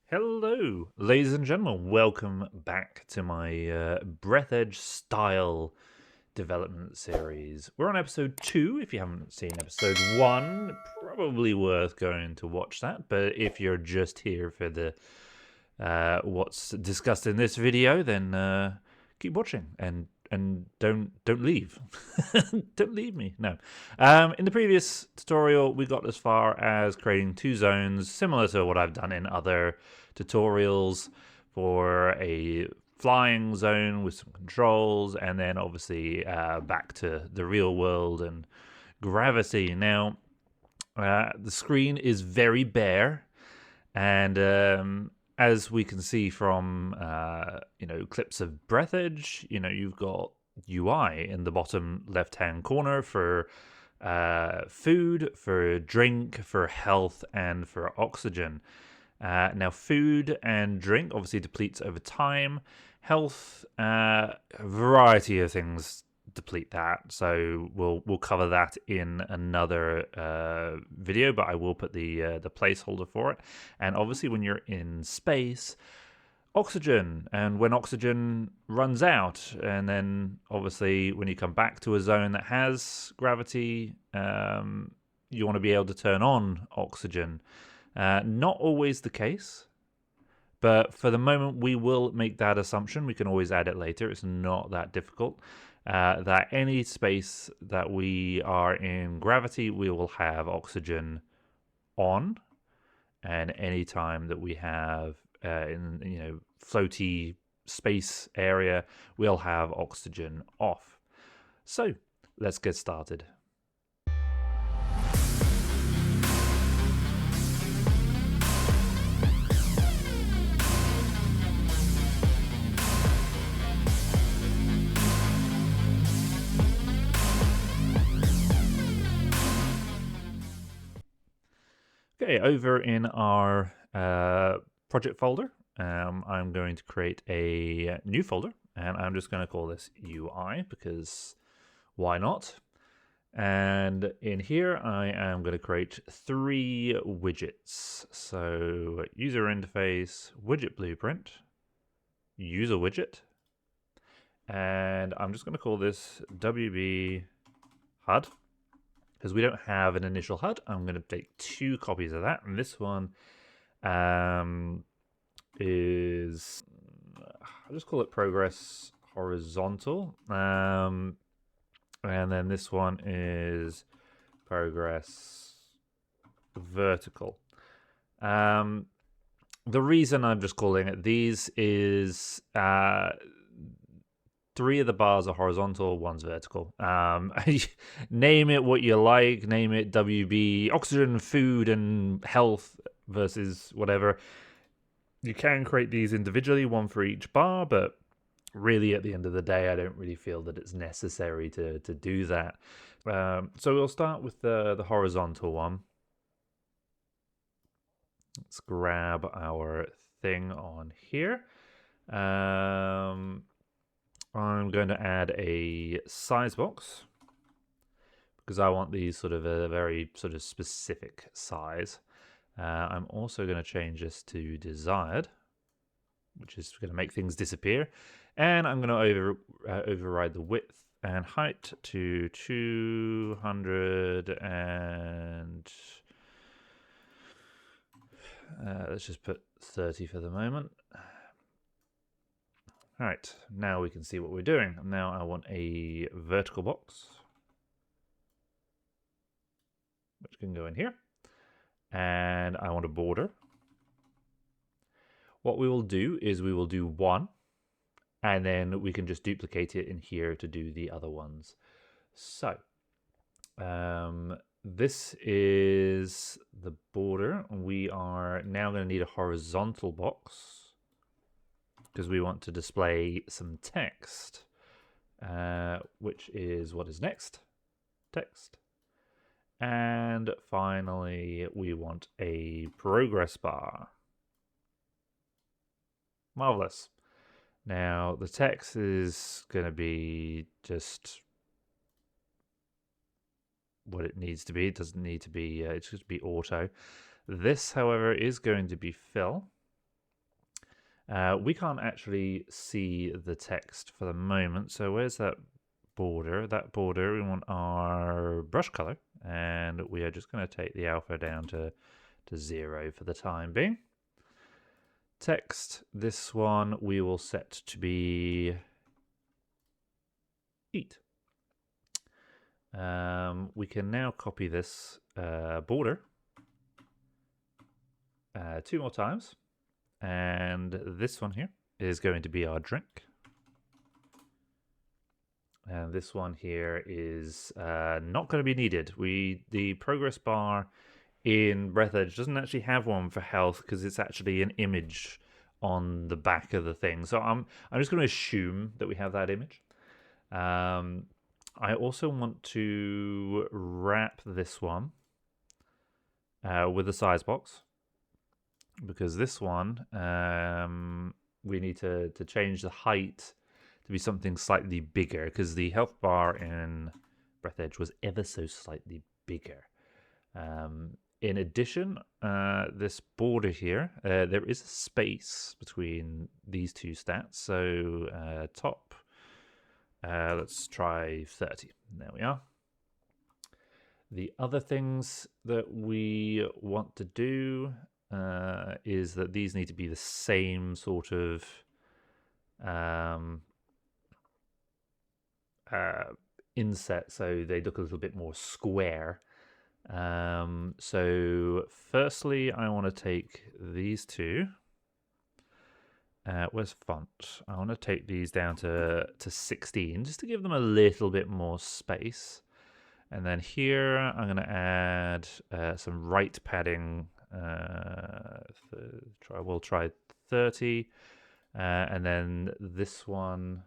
Hello, ladies and gentlemen. Welcome back to my Breathedge style development series. We're on episode 2. If you haven't seen episode 1, probably worth going to watch that. But if you're just here for the what's discussed in this video, then keep watching and don't leave. Don't leave me. No. In the previous tutorial, we got as far as creating 2 zones, similar to what I've done in other tutorials, for a flying zone with some controls, and then obviously back to the real world and gravity. Now, the screen is very bare, and as we can see from clips of Breathedge, you've got UI in the bottom left-hand corner for food, for drink, for health, and for oxygen. Now, food and drink obviously depletes over time. Health, a variety of things deplete that, so we'll cover that in another video, but I will put the placeholder for it. And obviously when you're in space, oxygen, and when oxygen runs out, and then obviously when you come back to a zone that has gravity, you want to be able to turn on oxygen. Not always the case, but for the moment we will make that assumption. We can always add it later. It's not that difficult. That any space that we are in gravity, we will have oxygen on, and any time that we have in floaty space area, we'll have oxygen off. So let's get started. Okay, over in our project folder, I'm going to create a new folder, and I'm just going to call this UI because why not? And in here, I am going to create 3 widgets. So user interface, widget blueprint, user widget, and I'm just going to call this WB HUD. Because we don't have an initial HUD, I'm going to take 2 copies of that. And this one is, I'll just call it progress horizontal. And then this one is progress vertical. The reason I'm just calling it these is 3 of the bars are horizontal, 1's vertical. Name it what you like. Name it WB, oxygen, food, and health versus whatever. You can create these individually, 1 for each bar, but really at the end of the day, I don't really feel that it's necessary to do that. So we'll start with the horizontal one. Let's grab our thing on here. I'm going to add a size box because I want these sort of a very sort of specific size. I'm also going to change this to desired, which is going to make things disappear. And I'm going to override the width and height to 200 and let's just put 30 for the moment. All right, now we can see what we're doing. Now I want a vertical box, which can go in here. And I want a border. What we will do is we will do 1, and then we can just duplicate it in here to do the other ones. So this is the border. We are now going to need a horizontal box because we want to display some text, which is what is next, text. And finally, we want a progress bar. Marvelous. Now, the text is going to be just what it needs to be. It doesn't need to be, it's just be auto. This, however, is going to be fill. We can't actually see the text for the moment. So where's that border? That border, we want our brush color. And we are just going to take the alpha down to 0 for the time being. Text, this one we will set to be eat. We can now copy this border 2 more times. And this one here is going to be our drink. And this one here is not going to be needed. The progress bar in Breathedge doesn't actually have one for health because it's actually an image on the back of the thing. So I'm just going to assume that we have that image. I also want to wrap this one with a size box, because this one we need to change the height to be something slightly bigger, because the health bar in Breathedge was ever so slightly bigger. In addition, this border here, there is a space between these two stats. So top, let's try 30. There we are. The other things that we want to do is that these need to be the same sort of inset, so they look a little bit more square. So firstly, I want to take these two. Where's font? I want to take these down to 16, just to give them a little bit more space. And then here, I'm going to add some right padding. We'll try 30. And then this one,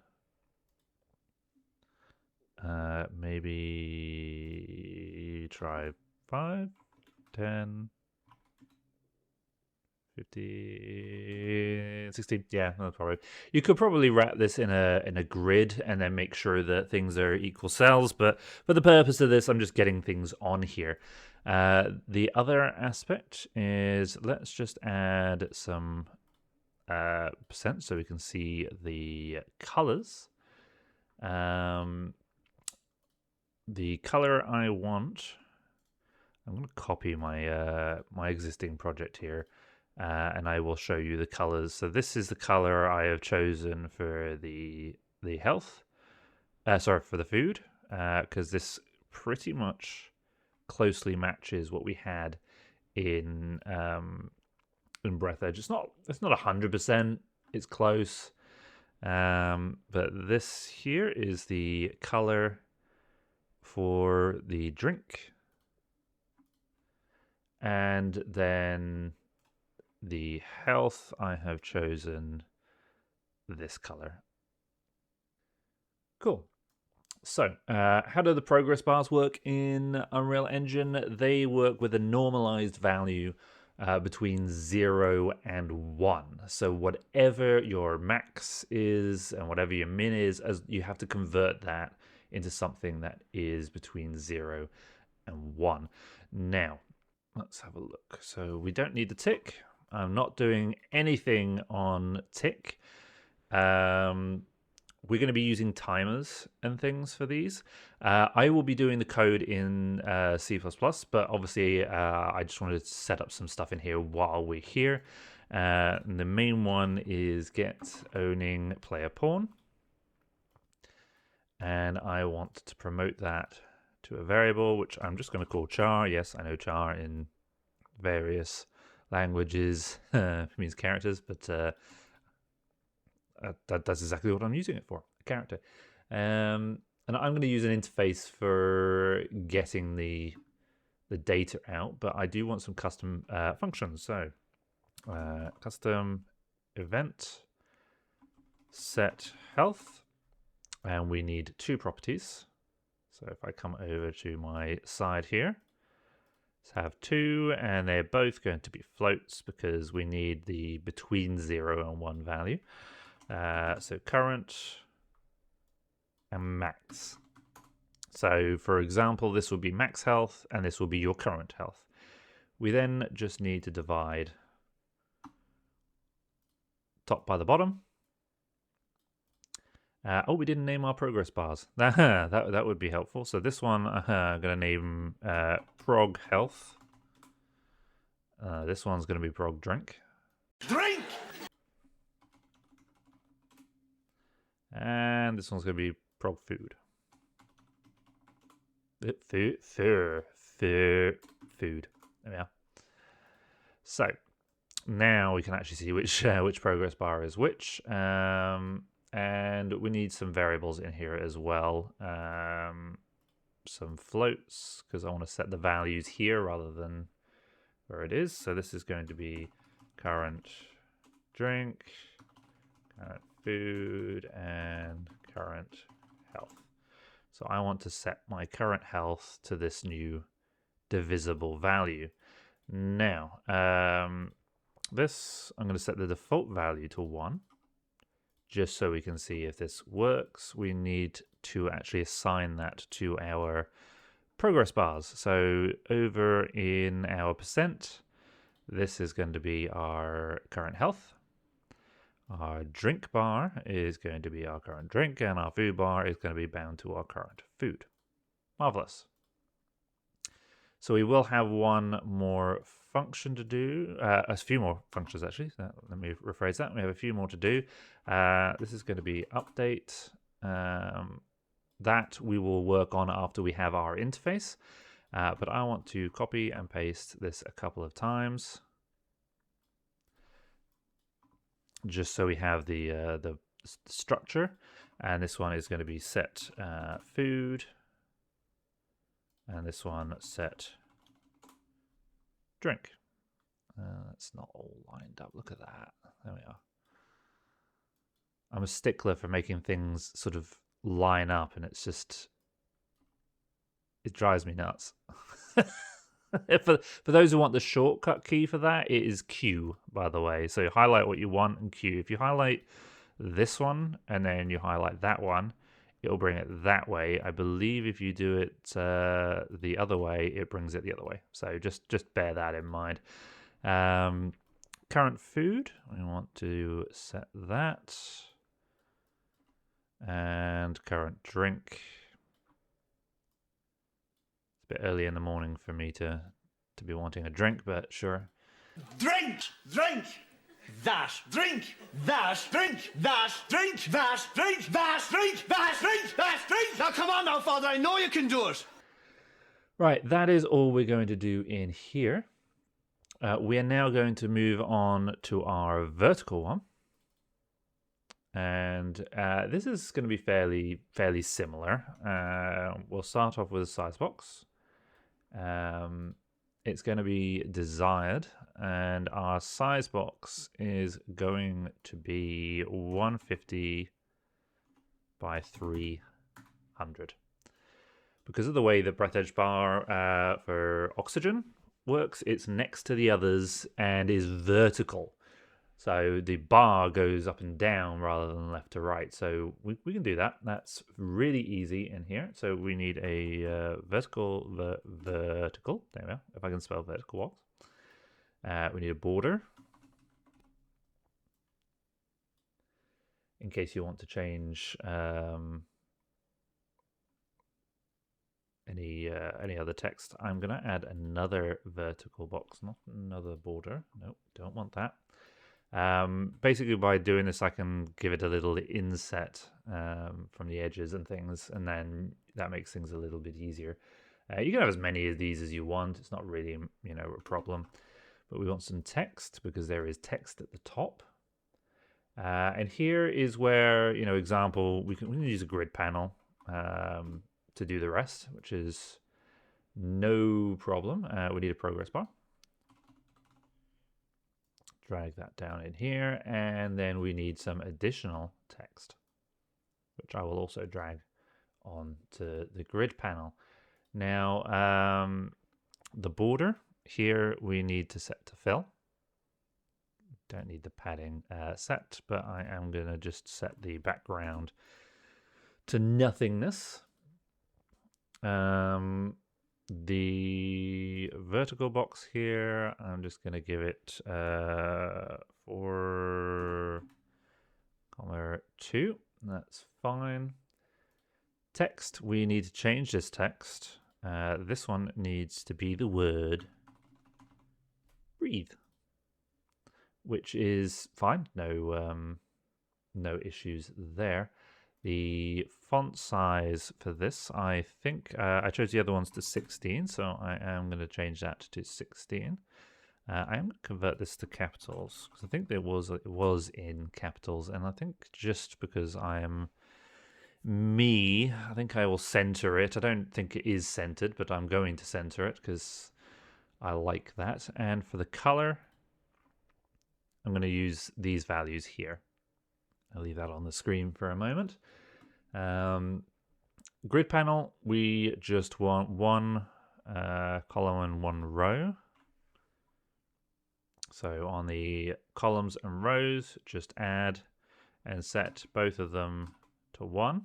maybe try 5, 10, 15, 16. Yeah, no problem. You could probably wrap this in a grid and then make sure that things are equal cells, but for the purpose of this, I'm just getting things on here. The other aspect is, let's just add some percent so we can see the colors. The color I want, I'm going to copy my my existing project here, and I will show you the colors. So this is the color I have chosen for the health, for the food, because this pretty much closely matches what we had in Breathedge. It's not 100%. It's close, but this here is the color for the drink, and then the health, I have chosen this color. Cool. So, how do the progress bars work in Unreal Engine? They work with a normalized value between 0 and 1. So whatever your max is and whatever your min is, as you have to convert that into something that is between 0 and 1. Now, let's have a look. So we don't need the tick. I'm not doing anything on tick. We're going to be using timers and things for these. I will be doing the code in C++, but obviously I just wanted to set up some stuff in here while we're here. And the main one is get owning player pawn. And I want to promote that to a variable, which I'm just going to call char. Yes, I know char in various languages means characters, but that's exactly what I'm using it for, a character. And I'm going to use an interface for getting the data out, but I do want some custom functions. So custom event set health, and we need 2 properties. So if I come over to my side here, let's have 2, and they're both going to be floats because we need the between 0 and 1 value. So current and max. So for example, this will be max health and this will be your current health. We then just need to divide top by the bottom. Oh, we didn't name our progress bars. that would be helpful. So this one, I'm going to name Prog Health. This one's going to be Prog Drink. Drink! And this one's going to be Prog Food. Food. There we are. So now we can actually see which progress bar is which. And we need some variables in here as well. Some floats, because I want to set the values here rather than where it is. So this is going to be current drink, current food, and current health. So I want to set my current health to this new divisible value. Now, this, I'm going to set the default value to 1. Just so we can see if this works, we need to actually assign that to our progress bars. So over in our %, this is going to be our current health. Our drink bar is going to be our current drink, and our food bar is going to be bound to our current food. Marvelous. So we will have one more function to do, a few more functions actually. So let me rephrase that. We have a few more to do. This is going to be update. That we will work on after we have our interface. But I want to copy and paste this a couple of times, just so we have the structure. And this one is going to be set food. And this one set drink. It's not all lined up. Look at that. There we are. I'm a stickler for making things sort of line up, and it's just, it drives me nuts. For those who want the shortcut key for that, it is Q, by the way. So highlight what you want and Q. If you highlight this one and then you highlight that one, it'll bring it that way. I believe if you do it the other way, it brings it the other way. So just bear that in mind. Current food, we want to set that. And current drink. It's a bit early in the morning for me to be wanting a drink, but sure. Drink! Drink! That, drink, that, drink, that, drink, that, drink, that, drink, that, drink, that, drink. Now come on now, Father, I know you can do it. Right, that is all we're going to do in here. We are now going to move on to our vertical one. And this is going to be fairly similar. We'll start off with a size box. It's going to be desired, and our size box is going to be 150 by 300. Because of the way the Breathedge bar for oxygen works, it's next to the others and is vertical. So the bar goes up and down rather than left to right. So we can do that. That's really easy in here. So we need a vertical. There we are. If I can spell vertical box. We need a border. In case you want to change any other text, I'm going to add another vertical box, not another border. Nope, don't want that. Basically, by doing this, I can give it a little inset from the edges and things, and then that makes things a little bit easier. You can have as many of these as you want. It's not really, a problem. But we want some text because there is text at the top. And here is where, example, we can use a grid panel to do the rest, which is no problem. We need a progress bar. Drag that down in here, and then we need some additional text, which I will also drag onto the grid panel. Now, the border here we need to set to fill. Don't need the padding set, but I am going to just set the background to nothingness. The vertical box here, I'm just going to give it 4 2. That's fine. Text, we need to change this text. This one needs to be the word breathe, which is fine. No issues there. The font size for this, I think I chose the other ones to 16, so I am going to change that to 16. I am going to convert this to capitals because I think it was in capitals, and I think just because I am me, I think I will center it. I don't think it is centered, but I'm going to center it because I like that. And for the color, I'm going to use these values here. I'll leave that on the screen for a moment. Grid panel, we just want one column and one row. So on the columns and rows, just add and set both of them to 1,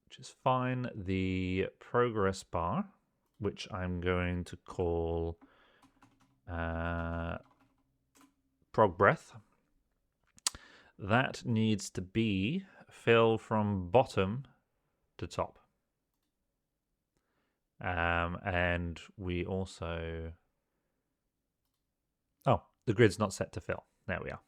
which is fine. The progress bar, which I'm going to call prog breath, that needs to be fill from bottom to top. And we also... Oh, the grid's not set to fill. There we are.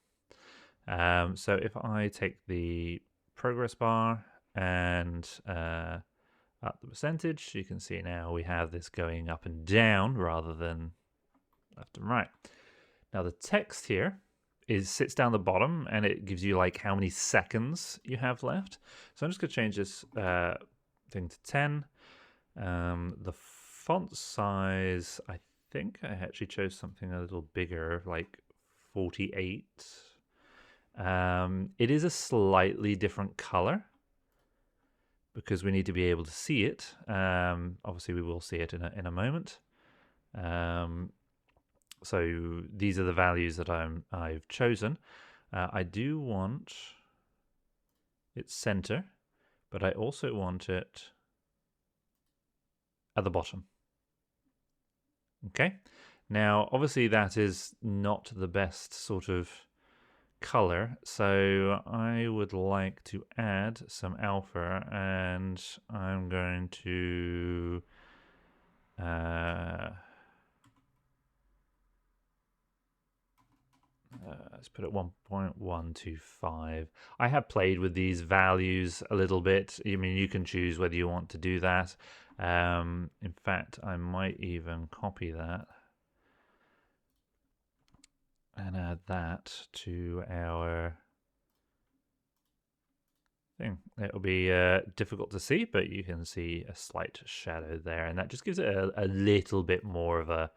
So if I take the progress bar and up the percentage, you can see now we have this going up and down rather than left and right. Now the text here sits down the bottom and it gives you like how many seconds you have left. So I'm just going to change this thing to 10. The font size, I think I actually chose something a little bigger, like 48. It is a slightly different color because we need to be able to see it. Obviously, we will see it in a moment. So these are the values that I've chosen. I do want its center, but I also want it at the bottom. Okay, now obviously that is not the best sort of color, so I would like to add some alpha, and I'm going to let's put it 1.125. I have played with these values a little bit. I mean, you can choose whether you want to do that. In fact, I might even copy that and add that to our thing. It'll be difficult to see, but you can see a slight shadow there, and that just gives it a little bit more of a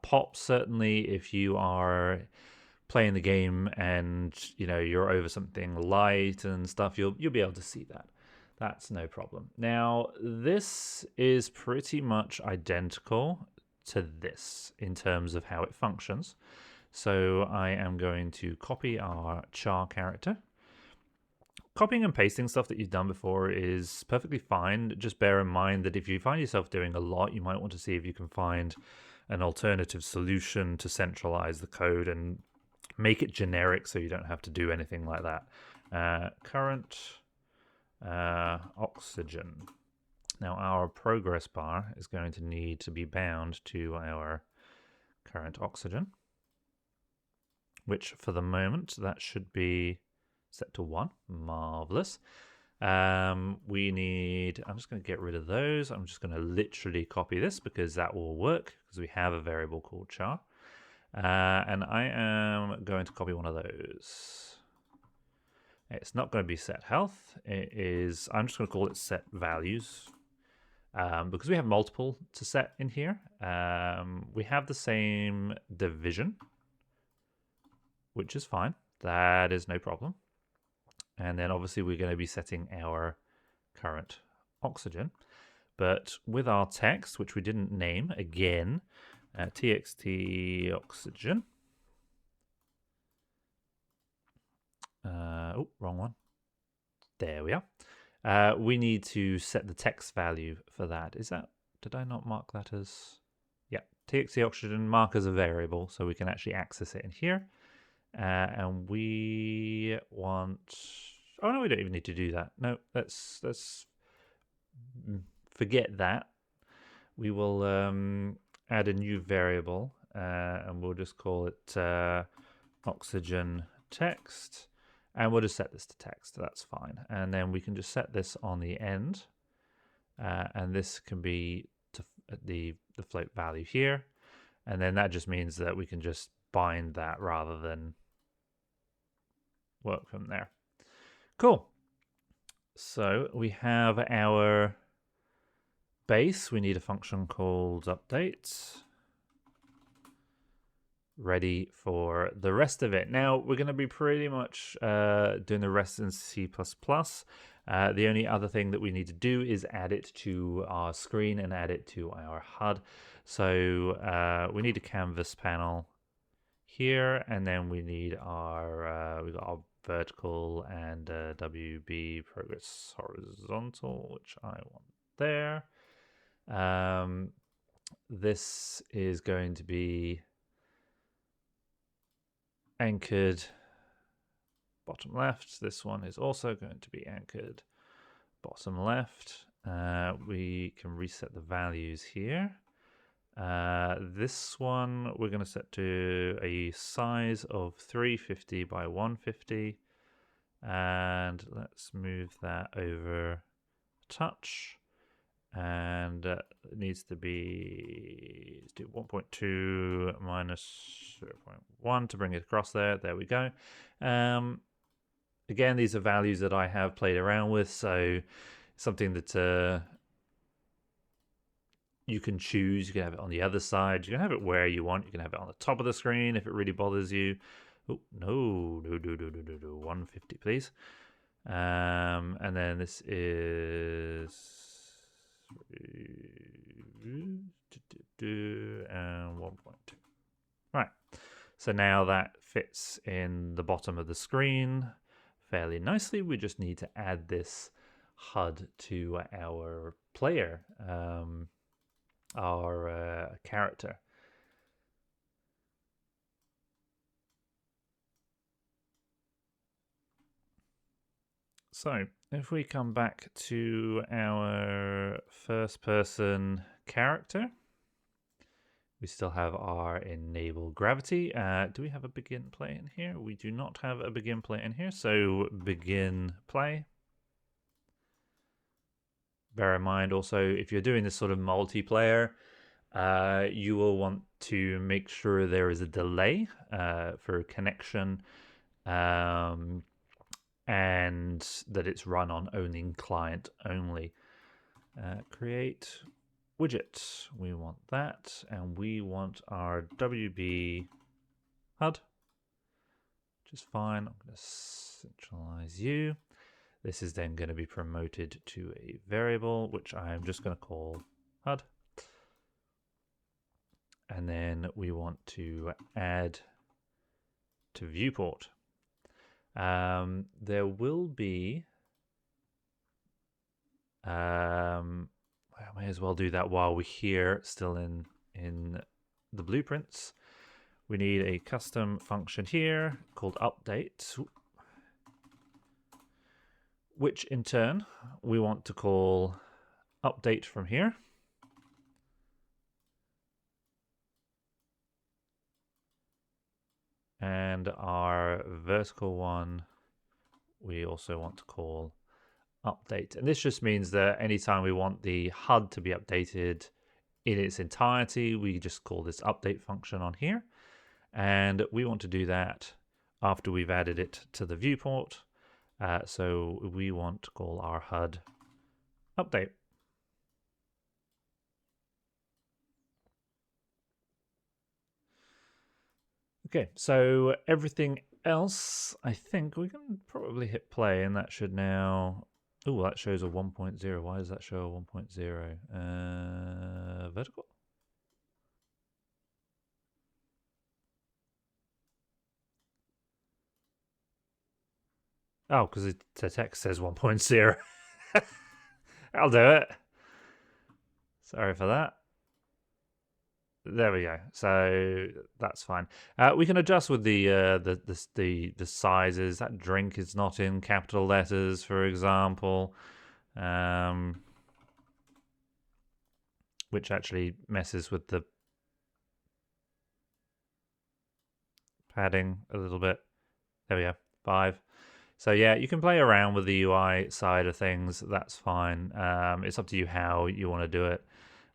pop. Certainly, if you are playing the game and you're over something light and stuff, you'll be able to see that. That's no problem. Now this is pretty much identical to this in terms of how it functions. So I am going to copy our char character. Copying and pasting stuff that you've done before is perfectly fine. Just bear in mind that if you find yourself doing a lot, you might want to see if you can find an alternative solution to centralize the code and make it generic so you don't have to do anything like that. Current oxygen. Now our progress bar is going to need to be bound to our current oxygen, which for the moment that should be set to 1. Marvelous. We need, I'm just going to get rid of those. I'm just going to literally copy this because that will work because we have a variable called char. And I am going to copy one of those. It's not going to be set health. It is, I'm just going to call it set values because we have multiple to set in here. We have the same division, which is fine. That is no problem. And then obviously we're going to be setting our current oxygen. But with our text, which we didn't name, again, txt oxygen. Oh, wrong one. There we are. We need to set the text value for that. Is that, did I not mark that as? Yeah, txt oxygen mark as a variable so we can actually access it in here. and we want. Oh no, we don't even need to do that. No, let's forget that. We will add a new variable, and we'll just call it oxygen text, and we'll just set this to text. That's fine. And then we can just set this on the end, and this can be to the float value here, and then that just means that we can just bind that rather than work from there. Cool. So we have our base. We need a function called update. Ready for the rest of it. Now we're going to be pretty much doing the rest in C++. The only other thing that we need to do is add it to our screen and add it to our HUD. So we need a canvas panel here, and then we need our we got our vertical and WB progress horizontal, which I want there. This is going to be anchored bottom left. This one is also going to be anchored bottom left. We can reset the values here. This one we're going to set to a size of 350 by 150, and let's move that over a touch, and it needs to be, let's do 1.2 minus 0.1 to bring it across there. There we go. Again, these are values that I have played around with, so something that you can choose. You can have it on the other side. You can have it where you want. You can have it on the top of the screen if it really bothers you. Oh, no, 150, please. And then this is and 1.2. Right. So now that fits in the bottom of the screen fairly nicely. We just need to add this HUD to our player. Our character. So if we come back to our first person character, we still have our enable gravity. Do we have a begin play in here? We do not have a begin play in here, so begin play. Bear in mind also, if you're doing this sort of multiplayer, you will want to make sure there is a delay for connection, and that it's run on owning client only. Create widget. We want that, and we want our WB HUD, which is fine. I'm going to centralize you. This is then going to be promoted to a variable, which I'm just going to call HUD. And then we want to add to viewport. There will be, I may as well do that while we're here, still in the blueprints. We need a custom function here called update, which in turn we want to call update from here. And our vertical one, we also want to call update. And this just means that anytime we want the HUD to be updated in its entirety, we just call this update function on here. And we want to do that after we've added it to the viewport. So we want to call our HUD update. Okay, so everything else, I think we can probably hit play, and that should now... Oh, that shows a 1.0. Why does that show a 1.0? Vertical? Oh, because the text says 1.0. I'll do it. Sorry for that. There we go. So that's fine. We can adjust with the sizes. That drink is not in capital letters, for example, which actually messes with the padding a little bit. There we go. 5. So yeah, you can play around with the UI side of things. That's fine. It's up to you how you want to do it.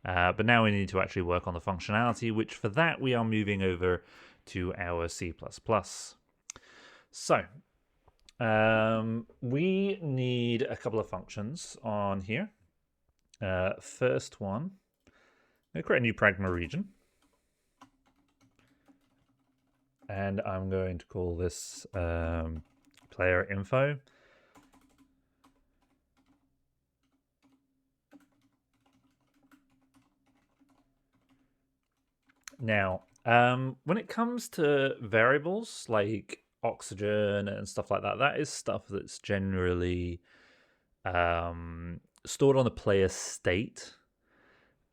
But now we need to actually work on the functionality, which for that we are moving over to our C++. So we need a couple of functions on here. First one, I'm going to create a new pragma region. And I'm going to call this player info. Now, when it comes to variables like oxygen and stuff like that, that is stuff that's generally stored on the player state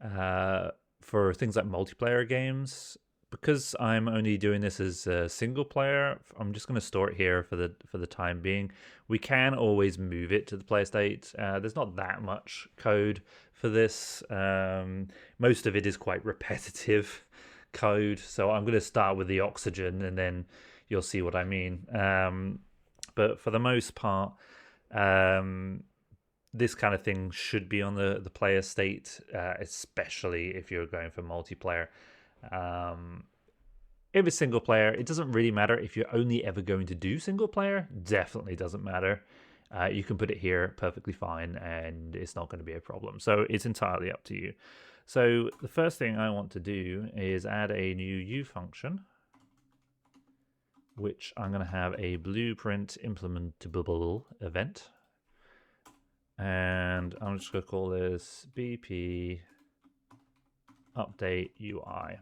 for things like multiplayer games. Because I'm only doing this as a single player, I'm just going to store it here for the time being. We can always move it to the player state. There's not that much code for this. Most of it is quite repetitive code, so I'm going to start with the oxygen, and then you'll see what I mean. But for the most part, this kind of thing should be on the player state, especially if you're going for multiplayer. If it's single player, it doesn't really matter. If you're only ever going to do single player, definitely doesn't matter. You can put it here perfectly fine, and it's not going to be a problem. So it's entirely up to you. So the first thing I want to do is add a new U function, which I'm going to have a blueprint implementable event. And I'm just going to call this BP update UI.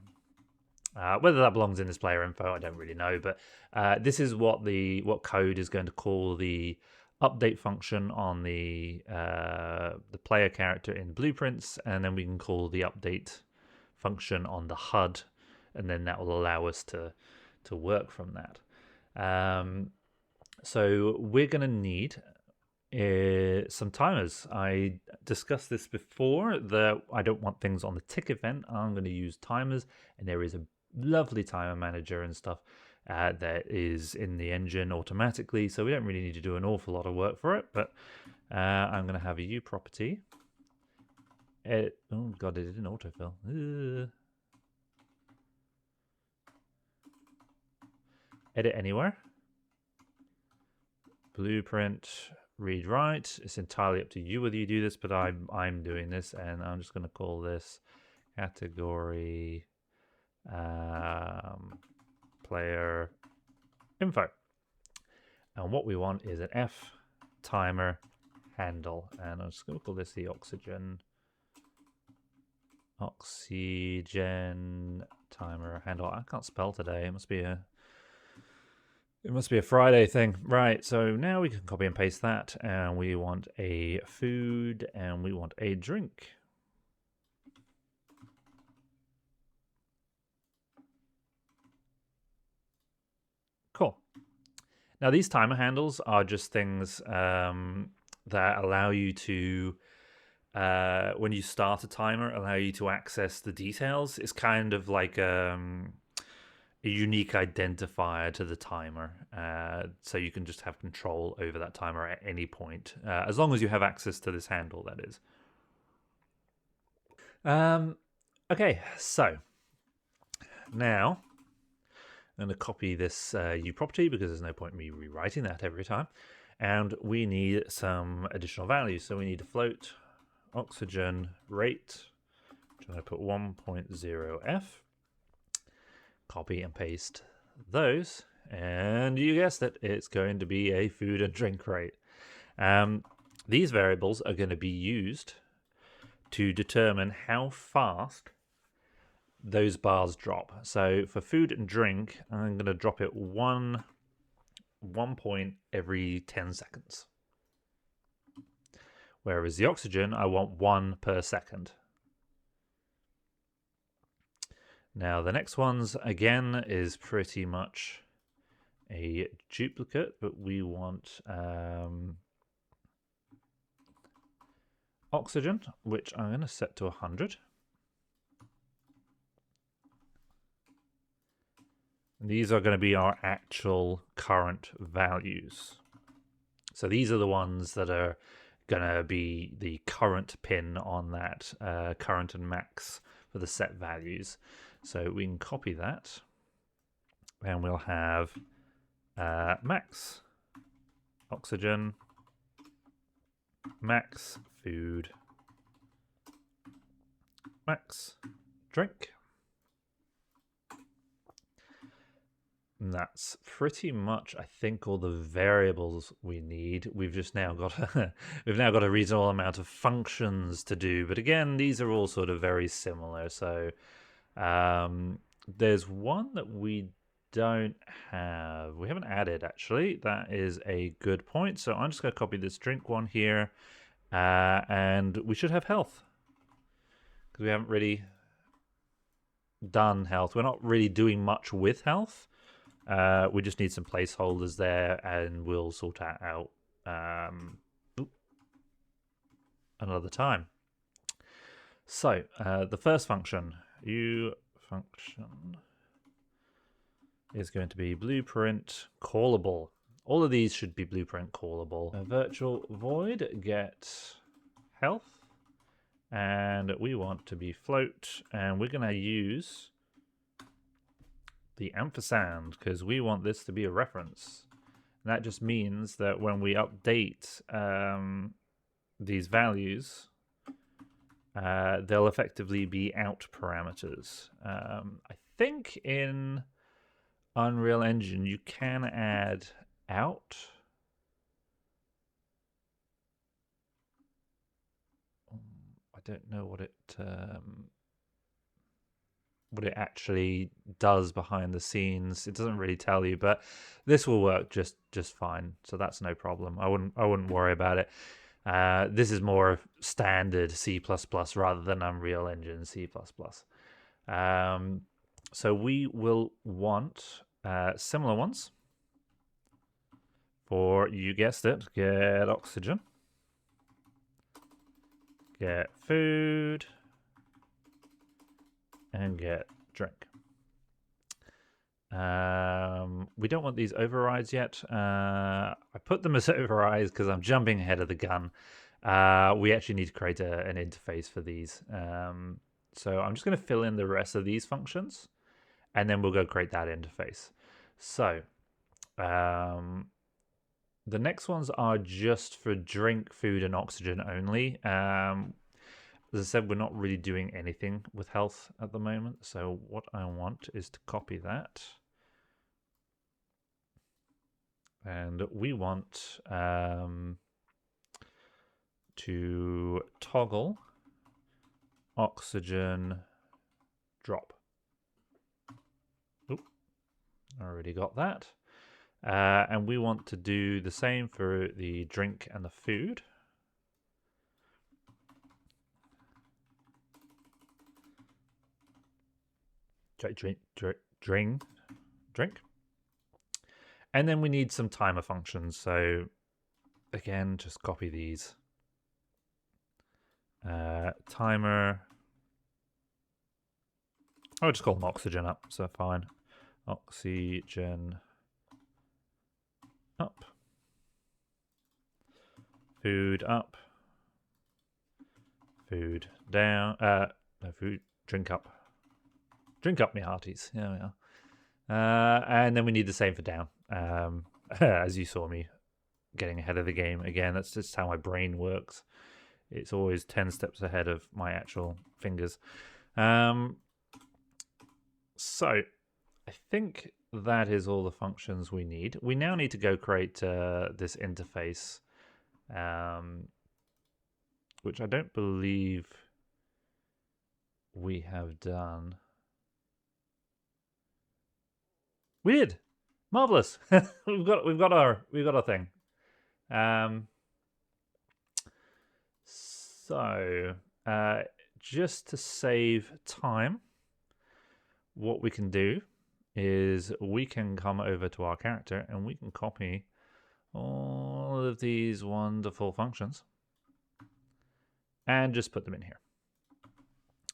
Whether that belongs in this player info, I don't really know, but this is what code is going to call the update function on the player character in blueprints, and then we can call the update function on the HUD, and then that will allow us to work from that. So we're going to need some timers. I discussed this before, that I don't want things on the tick event. I'm going to use timers, and there is a lovely timer manager and stuff that is in the engine automatically, so we don't really need to do an awful lot of work for it. But I'm going to have a U property. Oh god, it didn't autofill. Edit anywhere. Blueprint. Read write. It's entirely up to you whether you do this, but I'm doing this, and I'm just going to call this category player info. And what we want is an F timer handle, and I'm just going to call this the oxygen timer handle. I can't spell today. It must be a Friday thing. Right, so now we can copy and paste that, and we want a food, and we want a drink. Cool. Now, these timer handles are just things that allow you to, when you start a timer, allow you to access the details. It's kind of like a unique identifier to the timer, so you can just have control over that timer at any point, as long as you have access to this handle, that is. Okay, so now I'm going to copy this U property, because there's no point in me rewriting that every time. And we need some additional values. So we need a float oxygen rate, which I'm going to put 1.0f. Copy and paste those, and you guessed it, it's going to be a food and drink rate. These variables are going to be used to determine how fast those bars drop. So for food and drink, I'm going to drop it one point every 10 seconds. Whereas the oxygen, I want 1 per second. Now the next ones again is pretty much a duplicate, but we want oxygen, which I'm going to set to 100. And these are going to be our actual current values. So these are the ones that are going to be the current pin on that current and max for the set values. So we can copy that, and we'll have max oxygen, max food, max drink. And that's pretty much, I think, all the variables we need. We've just now got we've now got a reasonable amount of functions to do. But again, these are all sort of very similar. So there's one that we don't have. We haven't added, actually. That is a good point. So I'm just going to copy this drink one here. And we should have health, because we haven't really done health. We're not really doing much with health. We just need some placeholders there, and we'll sort that out another time. So the first function, U function, is going to be blueprint callable. All of these should be blueprint callable. A virtual void get health, and we want to be float, and we're going to use the ampersand because we want this to be a reference. And that just means that when we update these values, they'll effectively be out parameters. I think in Unreal Engine you can add out. I don't know what it actually does behind the scenes. It doesn't really tell you, but this will work just fine. So that's no problem. I wouldn't worry about it. This is more standard C++ rather than Unreal Engine C++. So we will want similar ones for, you guessed it, get oxygen, get food, and get drink. We don't want these overrides yet. I put them as overrides because I'm jumping ahead of the gun. We actually need to create an interface for these. So I'm just going to fill in the rest of these functions, and then we'll go create that interface. So the next ones are just for drink, food, and oxygen only. As I said, we're not really doing anything with health at the moment. So what I want is to copy that. And we want to toggle oxygen drop. Oop, already got that. And we want to do the same for the drink and the food. Drink. And then we need some timer functions. So again, just copy these. Timer. I'll just call them oxygen up, so fine. Oxygen up. Food up. Food down. No, food. Drink up. Drink up, me hearties. There we are. And then we need the same for down. As you saw me getting ahead of the game. Again, that's just how my brain works. It's always 10 steps ahead of my actual fingers. So I think that is all the functions we need. We now need to go create this interface, which I don't believe we have done. We did. Marvelous. we've got our thing. So just to save time, what we can do is we can come over to our character and we can copy all of these wonderful functions and just put them in here.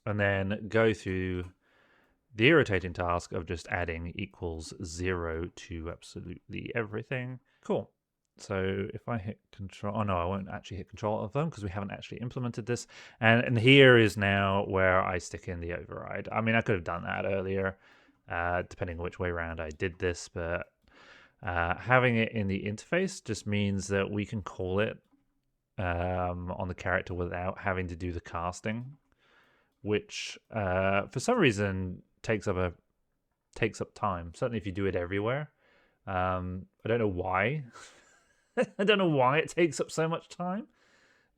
And then go through the irritating task of just adding equals 0 to absolutely everything. Cool. So if I hit control, oh no, I won't actually hit control of them because we haven't actually implemented this. And here is now where I stick in the override. I mean, I could have done that earlier, depending on which way around I did this, but having it in the interface just means that we can call it on the character without having to do the casting, which for some reason takes up time. Certainly if you do it everywhere. I don't know why. I don't know why it takes up so much time,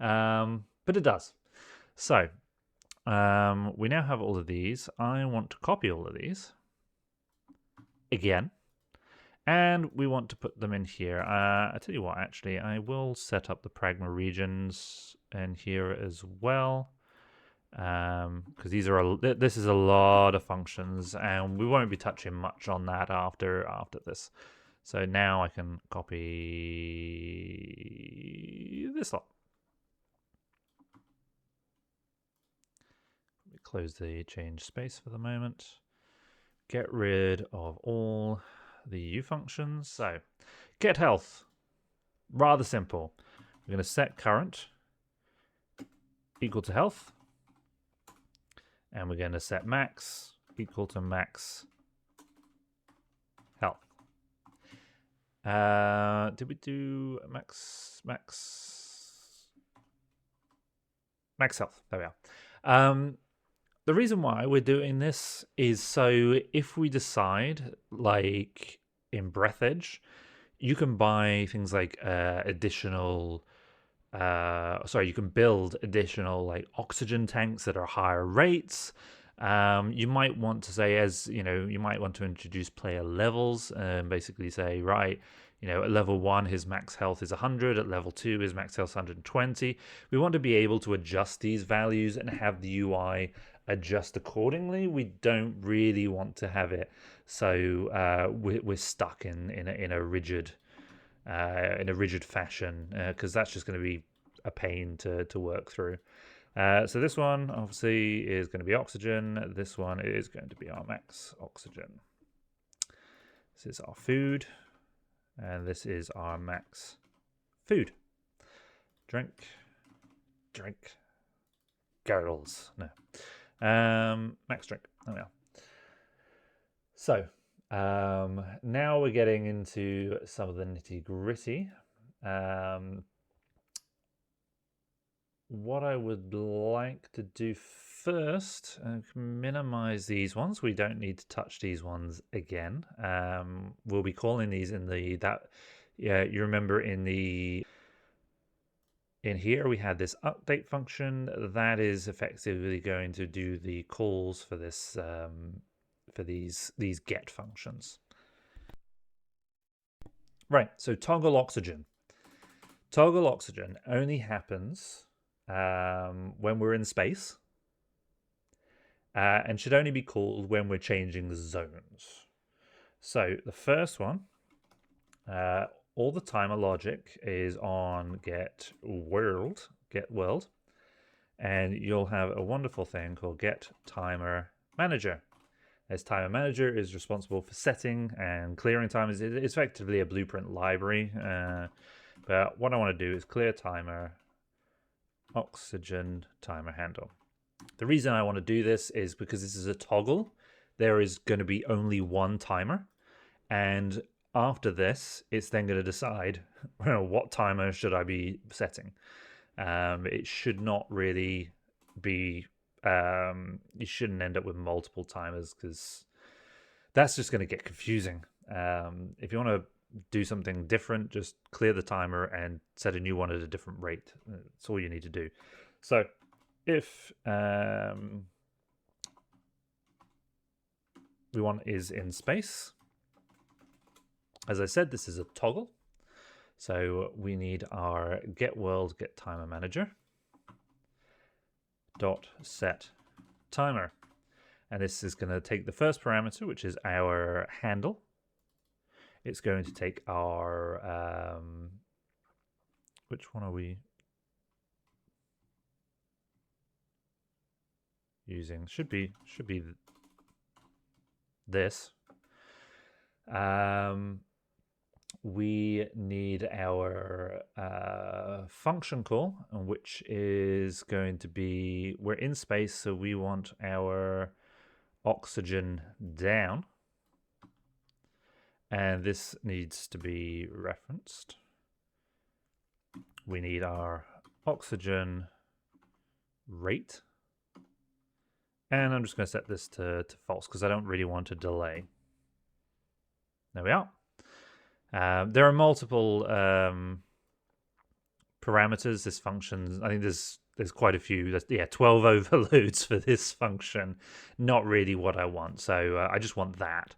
but it does. So we now have all of these. I want to copy all of these again, and we want to put them in here. I tell you what, actually, I will set up the pragma regions in here as well, because this is a lot of functions, and we won't be touching much on that after this. So now I can copy this lot. Let me close the change space for the moment. Get rid of all the U functions. So get health, rather simple. We're going to set current equal to health. And we're going to set max equal to max health. Did we do max health? There we are. The reason why we're doing this is so if we decide, like in Breathedge, you can buy things like additional. You can build additional like oxygen tanks that are higher rates. You might want to say, as you know, you might want to introduce player levels and basically say, right, you know, at level 1 his max health is 100, at level 2 his max health is 120. We want to be able to adjust these values and have the UI adjust accordingly. We don't really want to have it so we're stuck in a rigid fashion, because that's just going to be a pain to work through. So this one obviously is going to be oxygen. This one is going to be our max oxygen. This is our food, and this is our max food. Drink, girls. No, max drink. There we are. So now we're getting into some of the nitty gritty. What I would like to do first, minimize these ones. We don't need to touch these ones again. We'll be calling these in you remember in here we had this update function that is effectively going to do the calls for this for these get functions. Right, so toggle oxygen. Toggle oxygen only happens when we're in space, and should only be called when we're changing the zones. So the first one, all the timer logic is on get world, and you'll have a wonderful thing called get timer manager. As timer manager is responsible for setting and clearing timers. It's effectively a blueprint library, but what I want to do is clear timer oxygen timer handle. The reason I want to do this is because this is a toggle. There is going to be only one timer, and after this it's then going to decide what timer should I be setting. It should not really be you shouldn't end up with multiple timers, because that's just going to get confusing. If you want to do something different, just clear the timer and set a new one at a different rate. That's all you need to do. So if we want is in space, as I said, this is a toggle. So we need our get world, get timer manager dot set timer. And this is going to take the first parameter, which is our handle. It's going to take our which one are we using? Should be this. We need our function call, which is going to be, we're in space, so we want our oxygen down. And this needs to be referenced. We need our oxygen rate. And I'm just going to set this to false because I don't really want a delay. There we are. There are multiple parameters. This function, I think there's quite a few. Yeah, 12 overloads for this function. Not really what I want. So I just want that.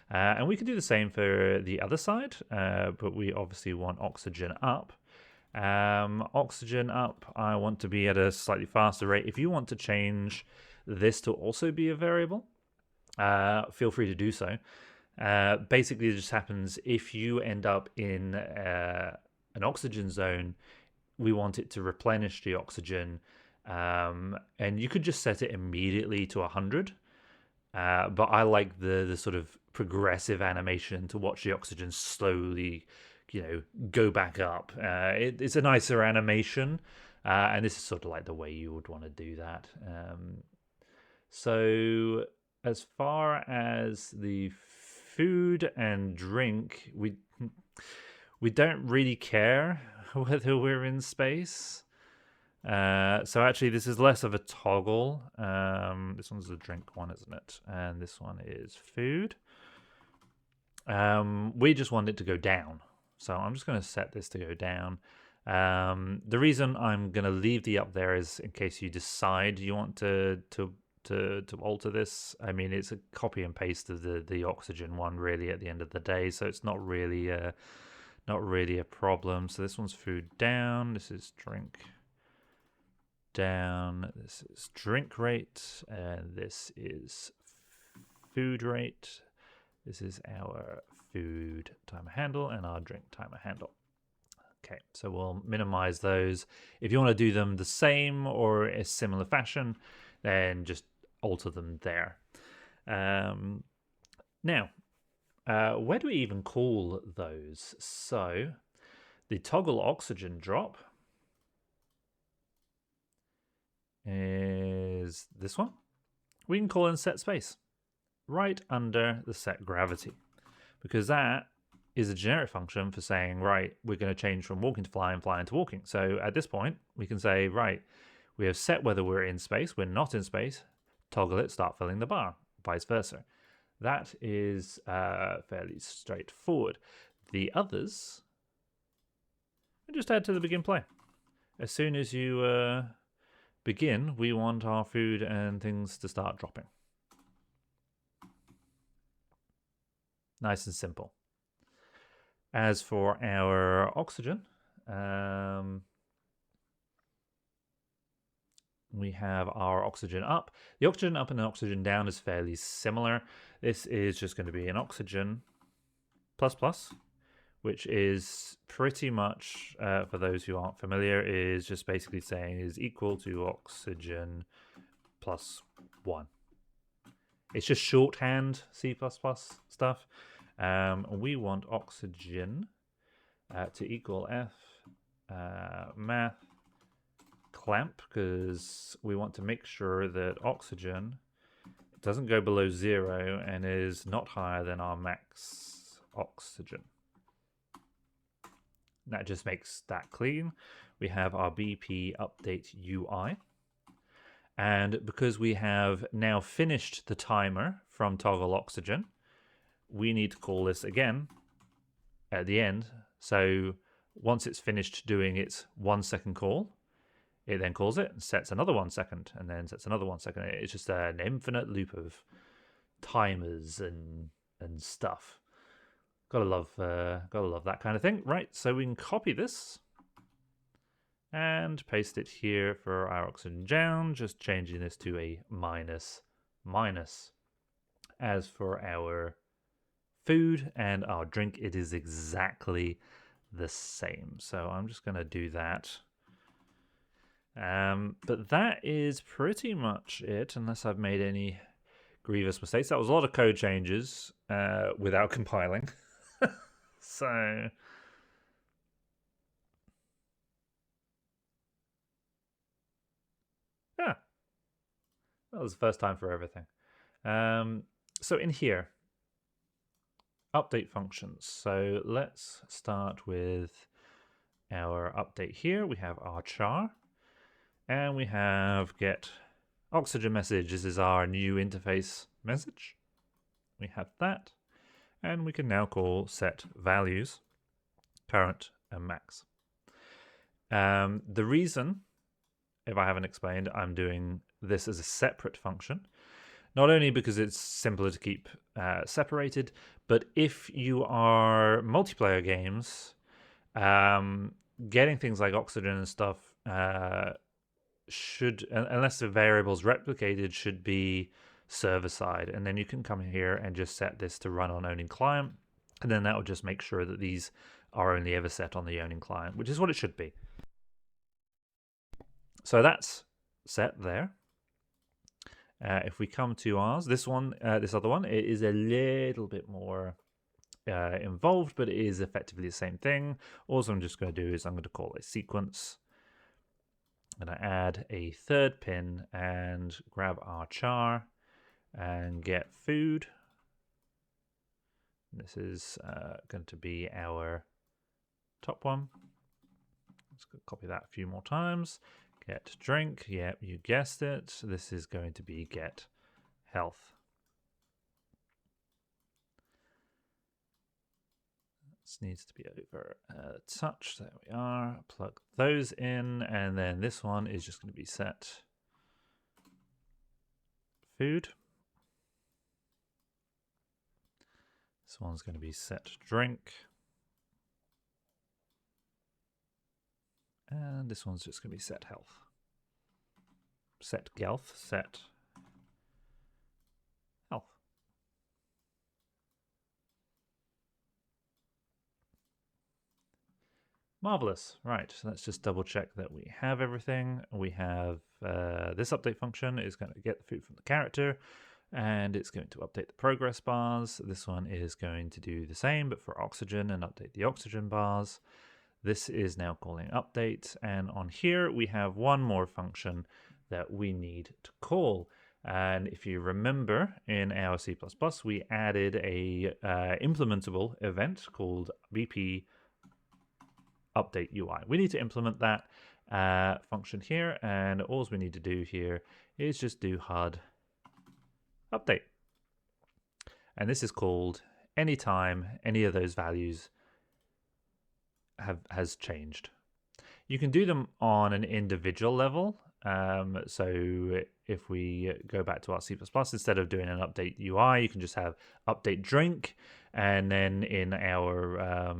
And we can do the same for the other side, but we obviously want oxygen up. Oxygen up, I want to be at a slightly faster rate. If you want to change this to also be a variable, feel free to do so. Basically, it just happens if you end up in an oxygen zone, we want it to replenish the oxygen, and you could just set it immediately to 100. But I like the sort of progressive animation to watch the oxygen slowly, go back up. It's a nicer animation, and this is sort of like the way you would want to do that. So as far as the food and drink, we don't really care whether we're in space. So actually this is less of a toggle. This one's the drink one, isn't it? And this one is food. We just want it to go down. So I'm just going to set this to go down. The reason I'm going to leave the up there is in case you decide you want to alter this. I mean, it's a copy and paste of the oxygen one really at the end of the day, so it's not really a problem. So this one's food down, this is drink down, this is drink rate, and this is food rate. This is our food timer handle and our drink timer handle. Okay, so we'll minimize those. If you want to do them the same or a similar fashion, then just alter them there. Now, where do we even call those? So the toggle oxygen drop is this one. We can call in set space right under the set gravity, because that is a generic function for saying, right, we're going to change from walking to flying, flying to walking. So at this point, we can say, right, we have set whether we're in space, we're not in space, toggle it, start filling the bar, vice versa. That is fairly straightforward. The others, we just add to the begin play. As soon as you begin, we want our food and things to start dropping. Nice and simple. As for our oxygen, we have our oxygen up. The oxygen up and the oxygen down is fairly similar. This is just going to be an oxygen plus, which is pretty much, for those who aren't familiar, is just basically saying is equal to oxygen plus 1. It's just shorthand C++ stuff. We want oxygen to equal F math clamp, because we want to make sure that oxygen doesn't go below 0 and is not higher than our max oxygen. That just makes that clean. We have our BP update UI. And because we have now finished the timer from toggle oxygen, we need to call this again at the end. So once it's finished doing its 1 second call, it then calls it and sets another 1 second and then sets another 1 second. It's just an infinite loop of timers and stuff. Gotta love that kind of thing. Right, so we can copy this and paste it here for our oxygen down, just changing this to a -1. minus. As for our food and our drink, it is exactly the same. So I'm just going to do that. But that is pretty much it, unless I've made any grievous mistakes. That was a lot of code changes without compiling. So yeah, that was the first time for everything. So in here, update functions. So let's start with our update here. We have our char, and we have get oxygen message. This is our new interface message. We have that, and we can now call set values, current and max. The reason, if I haven't explained, I'm doing this as a separate function, not only because it's simpler to keep separated, but if you are multiplayer games, getting things like oxygen and stuff should, unless the variable's replicated, should be server side. And then you can come here and just set this to run on owning client. And then that will just make sure that these are only ever set on the owning client, which is what it should be. So that's set there. If we come to ours, this other one, it is a little bit more involved, but it is effectively the same thing. All I'm just going to do is I'm going to call a sequence. I'm going to add a third pin and grab our char and get food. This is going to be our top one. Let's copy that a few more times. Get drink. Yep, you guessed it. This is going to be get health. This needs to be over touch. There we are. Plug those in, and then this one is just going to be set food. This one's going to be set drink. And this one's just going to be set health. Set health, set health. Marvelous. Right, so let's just double check that we have everything. We have this update function is going to get the food from the character, and it's going to update the progress bars. This one is going to do the same, but for oxygen, and update the oxygen bars. This is now calling update, and on here we have one more function that we need to call. And if you remember, in our C++, we added a implementable event called BP update UI. We need to implement that function here, and all we need to do here is just do HUD update. And this is called anytime any of those values has changed. You can do them on an individual level. So if we go back to our C++, instead of doing an update UI, you can just have update drink, and then in our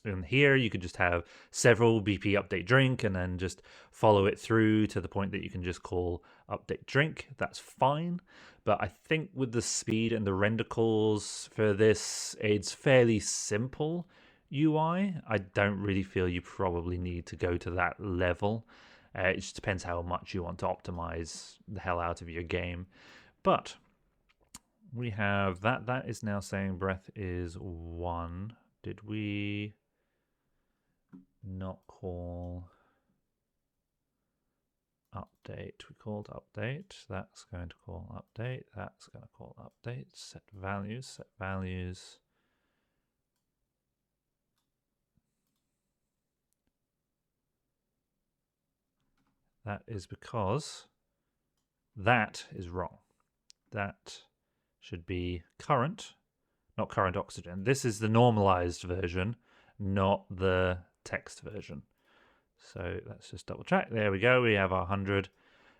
in here you could just have several BP update drink, and then just follow it through to the point that you can just call update drink. That's fine. But I think with the speed and the render calls for this, it's fairly simple UI. I don't really feel you probably need to go to that level. It just depends how much you want to optimize the hell out of your game. But we have that. That is now saying breath is 1. Did we not call update? We called update. That's going to call update. That's going to call update. Set values. Set values. That is because that is wrong. That should be current, not current oxygen. This is the normalized version, not the text version. So let's just double check. There we go. We have our 100.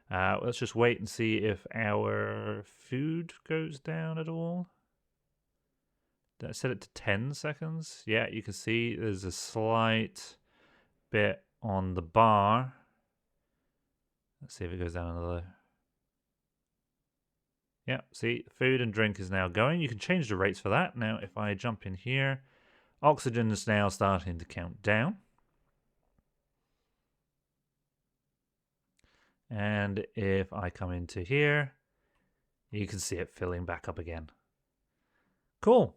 Let's just wait and see if our food goes down at all. Did I set it to 10 seconds? Yeah, you can see there's a slight bit on the bar. Let's see if it goes down another. Yeah, see, food and drink is now going. You can change the rates for that. Now, if I jump in here, oxygen is now starting to count down. And if I come into here, you can see it filling back up again. Cool.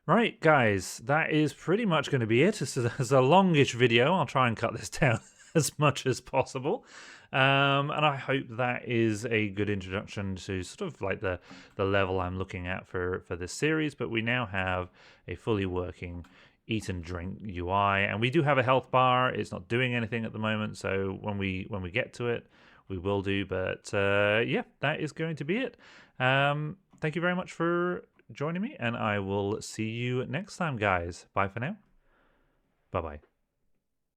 Right, guys, that is pretty much going to be it. This is a longish video. I'll try and cut this down as much as possible. And I hope that is a good introduction to sort of like the level I'm looking at for this series. But we now have a fully working eat and drink UI, and we do have a health bar. It's not doing anything at the moment, so when we get to it, we will do. But yeah, that is going to be it. Thank you very much for joining me, and I will see you next time, guys. Bye for now. Bye-bye.